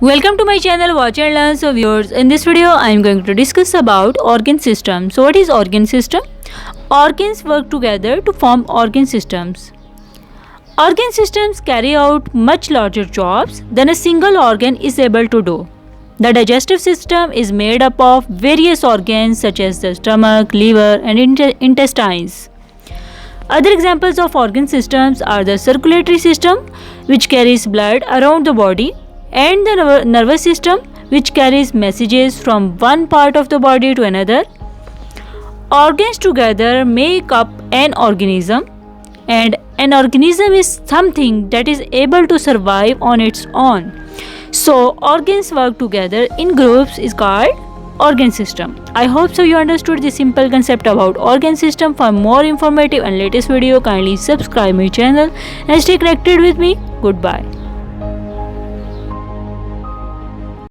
Welcome to my channel Watch and Learn. So viewers, in this video I am going to discuss about organ system. So what is organ system? Organs work together to form organ systems. Organ systems carry out much larger jobs than a single organ is able to do. The digestive system is made up of various organs such as the stomach, liver and intestines. Other examples of organ systems are the circulatory system, which carries blood around the body, and the nervous system, which carries messages from one part of the body to another. Organs together make up an organism, and an organism is something that is able to survive on its own. So organs work together in groups is called organ system. I hope so you understood the simple concept about organ system. For more informative and latest video, kindly subscribe my channel and stay connected with me. Goodbye.